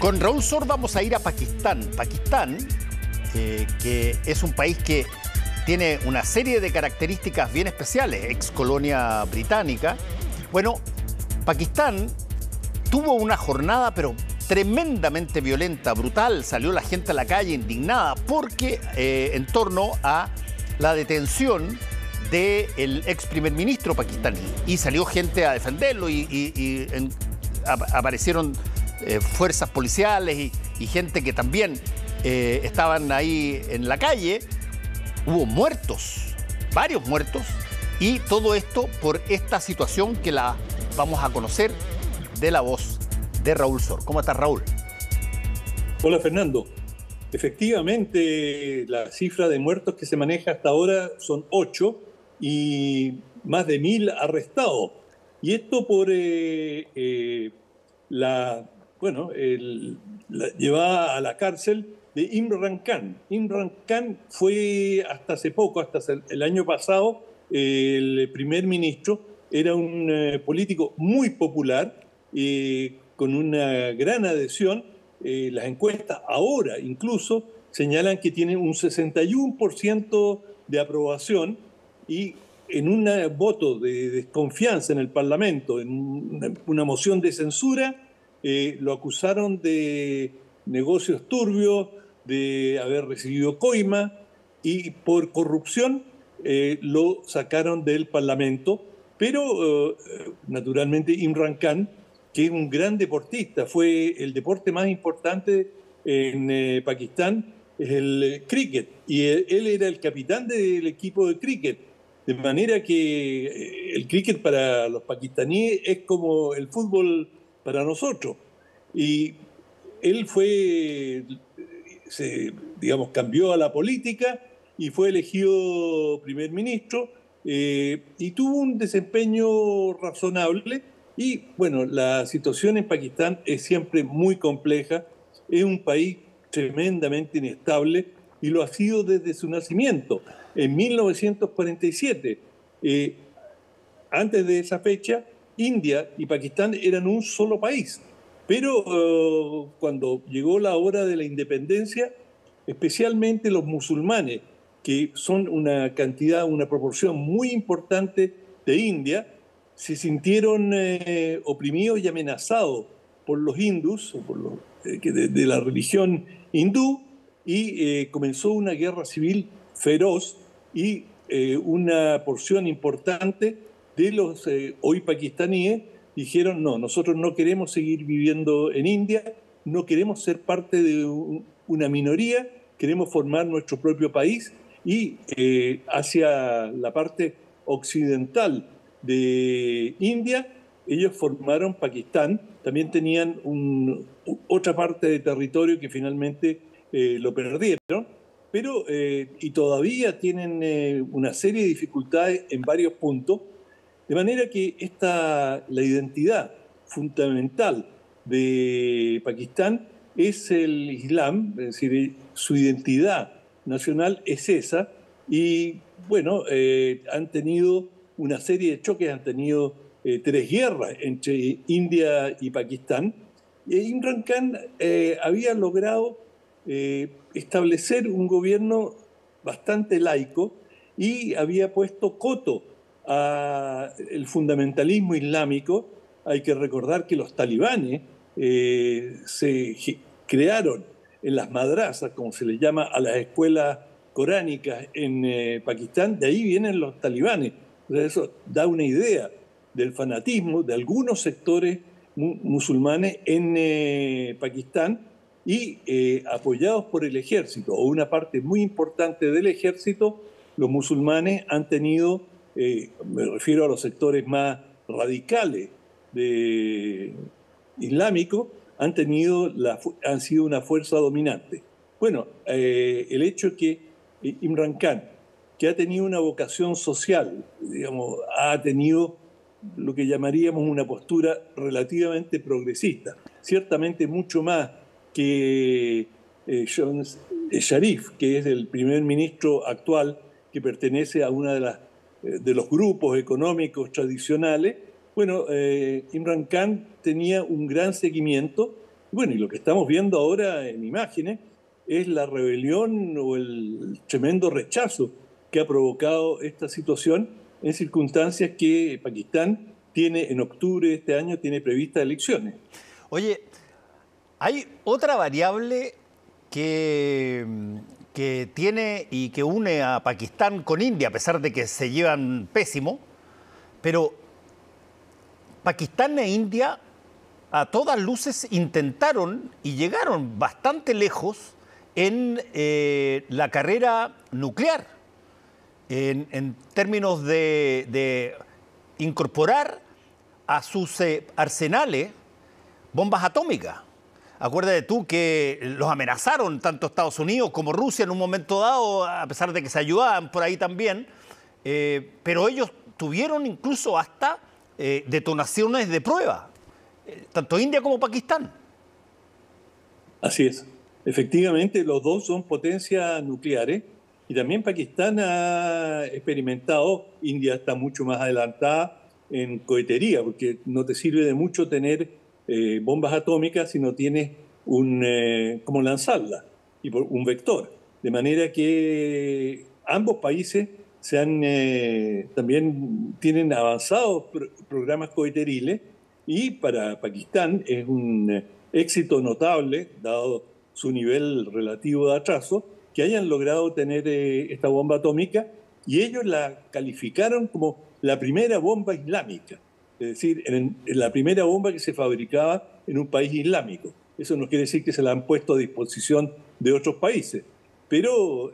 Con Raúl Sor vamos a ir a Pakistán. Pakistán, que es un país que tiene una serie de características bien especiales, ex colonia británica. Bueno, Pakistán tuvo una jornada pero tremendamente violenta, brutal. Salió la gente a la calle indignada porque en torno a la detención del ex primer ministro pakistaní. Y salió gente a defenderlo aparecieron fuerzas policiales y gente que también estaban ahí en la calle. Hubo muertos, varios muertos, y todo esto por esta situación que la vamos a conocer de la voz de Raúl Sor. ¿Cómo estás, Raúl? Hola, Fernando. Efectivamente, la cifra de muertos que se maneja hasta ahora son 8 y más de 1000 arrestados. Y esto por la llevada a la cárcel de Imran Khan. Imran Khan fue hasta hace poco, hasta el año pasado, el primer ministro. Era un político muy popular, con una gran adhesión. Las encuestas ahora incluso señalan que tiene un 61% de aprobación, y en un voto de desconfianza en el Parlamento, en una moción de censura, lo acusaron de negocios turbios, de haber recibido coima, y por corrupción lo sacaron del Parlamento. Pero naturalmente Imran Khan, que es un gran deportista, fue el deporte más importante en Pakistán, es el cricket, y él era el capitán del equipo de cricket, de manera que el cricket para los pakistaníes es como el fútbol para nosotros. Y él cambió a la política y fue elegido primer ministro, y tuvo un desempeño razonable. Y bueno, la situación en Pakistán es siempre muy compleja, es un país tremendamente inestable y lo ha sido desde su nacimiento, en 1947. Antes de esa fecha, India y Pakistán eran un solo país, pero cuando llegó la hora de la independencia, especialmente los musulmanes, que son una proporción muy importante de India, se sintieron oprimidos y amenazados por los hindús, o por los de la religión hindú, y comenzó una guerra civil feroz, y una porción importante de los hoy pakistaníes dijeron: no, nosotros no queremos seguir viviendo en India, no queremos ser parte de una minoría, queremos formar nuestro propio país. Y hacia la parte occidental de India, ellos formaron Pakistán. También tenían otra parte de territorio que finalmente lo perdieron, pero y todavía tienen una serie de dificultades en varios puntos, de manera que la identidad fundamental de Pakistán es el Islam, es decir, su identidad nacional es esa. Y bueno, han tenido una serie de choques, han tenido 3 guerras entre India y Pakistán. Imran Khan había logrado establecer un gobierno bastante laico y había puesto coto al fundamentalismo islámico. Hay que recordar que los talibanes se crearon en las madrasas, como se les llama a las escuelas coránicas en Pakistán. De ahí vienen los talibanes. Eso da una idea del fanatismo de algunos sectores musulmanes en Pakistán, y apoyados por el ejército, o una parte muy importante del ejército, los musulmanes han tenido, me refiero a los sectores más radicales islámicos, han sido una fuerza dominante. Bueno, el hecho es que Imran Khan, que ha tenido una vocación social, digamos, ha tenido lo que llamaríamos una postura relativamente progresista, ciertamente mucho más que Shehbaz Sharif, que es el primer ministro actual, que pertenece a una de los grupos económicos tradicionales. Bueno, Imran Khan tenía un gran seguimiento, Bueno, y lo que estamos viendo ahora en imágenes es la rebelión o el tremendo rechazo que ha provocado esta situación en circunstancias que Pakistán tiene en octubre de este año, tiene previstas elecciones. Oye, hay otra variable que, que tiene y que une a Pakistán con India, a pesar de que se llevan pésimo, pero Pakistán e India a todas luces intentaron y llegaron bastante lejos en la carrera nuclear, en términos de incorporar a sus arsenales bombas atómicas. Acuérdate tú que los amenazaron tanto Estados Unidos como Rusia en un momento dado, a pesar de que se ayudaban por ahí también, pero ellos tuvieron incluso hasta detonaciones de prueba, tanto India como Pakistán. Así es. Efectivamente, los dos son potencias nucleares y también Pakistán ha experimentado, India está mucho más adelantada en cohetería, porque no te sirve de mucho tener bombas atómicas si no tienes cómo lanzarlas y por un vector. De manera que ambos países también tienen avanzados programas coheteriles y para Pakistán es un éxito notable, dado su nivel relativo de atraso, que hayan logrado tener esta bomba atómica y ellos la calificaron como la primera bomba islámica, es decir, en la primera bomba que se fabricaba en un país islámico. Eso no quiere decir que se la han puesto a disposición de otros países, pero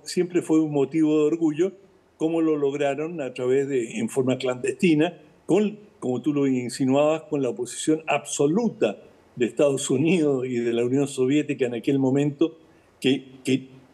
siempre fue un motivo de orgullo cómo lo lograron a través en forma clandestina, como tú lo insinuabas, con la oposición absoluta de Estados Unidos y de la Unión Soviética en aquel momento, que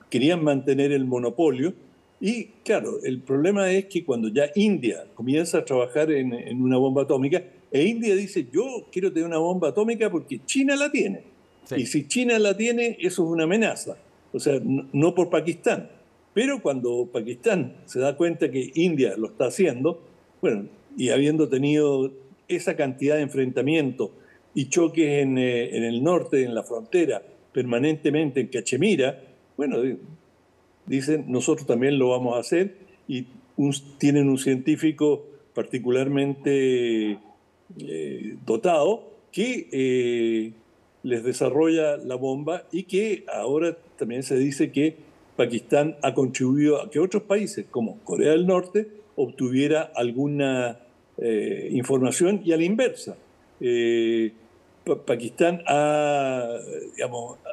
querían mantener el monopolio. Y claro, el problema es que cuando ya India comienza a trabajar en una bomba atómica, India dice, yo quiero tener una bomba atómica porque China la tiene. Sí. Y si China la tiene, eso es una amenaza. O sea, no por Pakistán. Pero cuando Pakistán se da cuenta que India lo está haciendo, bueno, y habiendo tenido esa cantidad de enfrentamientos y choques en el norte, en la frontera, permanentemente en Cachemira, bueno, dicen, nosotros también lo vamos a hacer, y tienen un científico particularmente dotado que les desarrolla la bomba y que ahora también se dice que Pakistán ha contribuido a que otros países, como Corea del Norte, obtuviera alguna información y a la inversa. Pakistán ha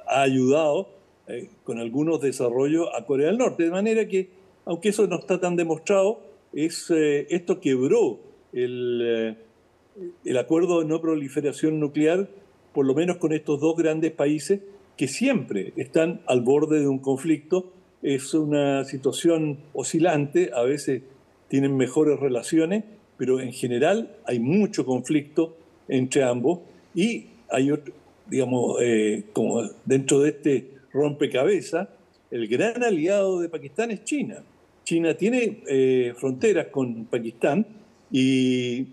ayudado con algunos desarrollos a Corea del Norte, de manera que, aunque eso no está tan demostrado, esto quebró el acuerdo de no proliferación nuclear, por lo menos con estos dos grandes países que siempre están al borde de un conflicto. Es una situación oscilante, a veces tienen mejores relaciones, pero en general hay mucho conflicto entre ambos y hay otro, digamos, como dentro de este rompecabezas, el gran aliado de Pakistán es China. China tiene fronteras con Pakistán y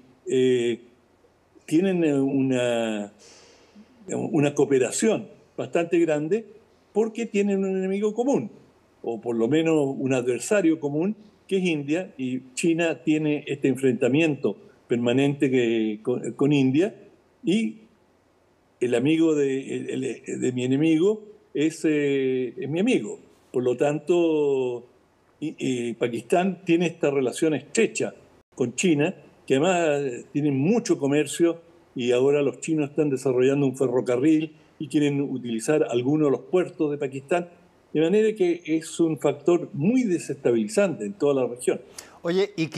tienen una cooperación bastante grande porque tienen un enemigo común, o por lo menos un adversario común, que es India, y China tiene este enfrentamiento permanente con India, y el amigo de mi enemigo es mi amigo. Por lo tanto, Pakistán tiene esta relación estrecha con China, que además tienen mucho comercio, y ahora los chinos están desarrollando un ferrocarril y quieren utilizar algunos de los puertos de Pakistán, de manera que es un factor muy desestabilizante en toda la región. Oye, y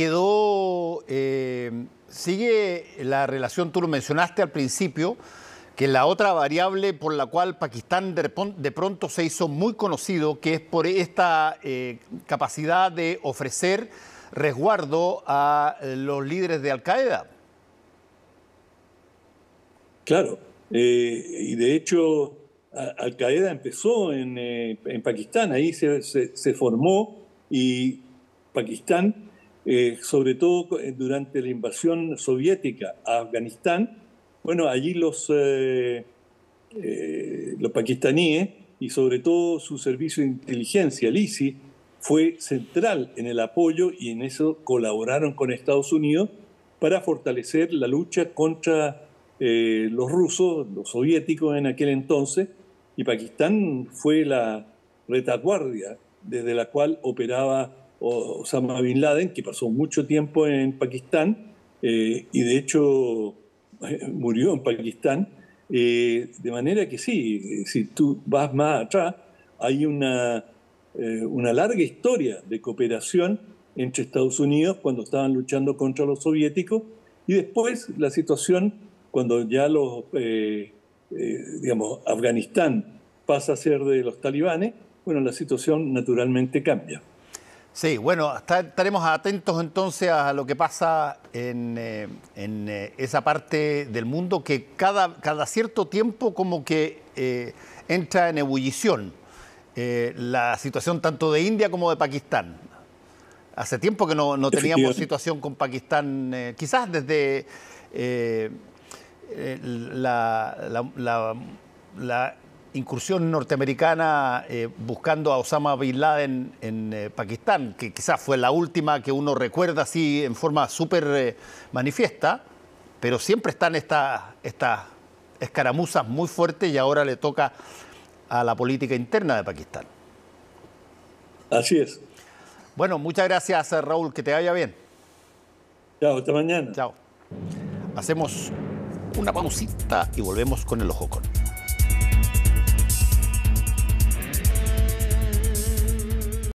sigue la relación, tú lo mencionaste al principio, que la otra variable por la cual Pakistán de pronto se hizo muy conocido, que es por esta capacidad de ofrecer resguardo a los líderes de Al-Qaeda. Claro, y de hecho Al-Qaeda empezó en Pakistán, ahí se formó, y Pakistán, sobre todo durante la invasión soviética a Afganistán, bueno, allí los los pakistaníes y sobre todo su servicio de inteligencia, el ISI, fue central en el apoyo y en eso colaboraron con Estados Unidos para fortalecer la lucha contra los rusos, los soviéticos en aquel entonces, y Pakistán fue la retaguardia desde la cual operaba Osama Bin Laden, que pasó mucho tiempo en Pakistán y de hecho murió en Pakistán. De manera que sí, si tú vas más atrás, hay una larga historia de cooperación entre Estados Unidos cuando estaban luchando contra los soviéticos y después la situación cuando ya Afganistán pasa a ser de los talibanes, bueno, la situación naturalmente cambia. Sí, bueno, estaremos atentos entonces a lo que pasa en esa parte del mundo que cada cierto tiempo como que entra en ebullición. La situación tanto de India como de Pakistán. Hace tiempo que no teníamos situación con Pakistán, quizás desde la incursión norteamericana buscando a Osama Bin Laden en Pakistán, que quizás fue la última que uno recuerda así en forma súper manifiesta, pero siempre están estas escaramuzas muy fuertes y ahora le toca a la política interna de Pakistán. Así es. Bueno, muchas gracias, Raúl, que te vaya bien. Chao, hasta mañana. Chao. Hacemos una pausita y volvemos con el Ojo Con.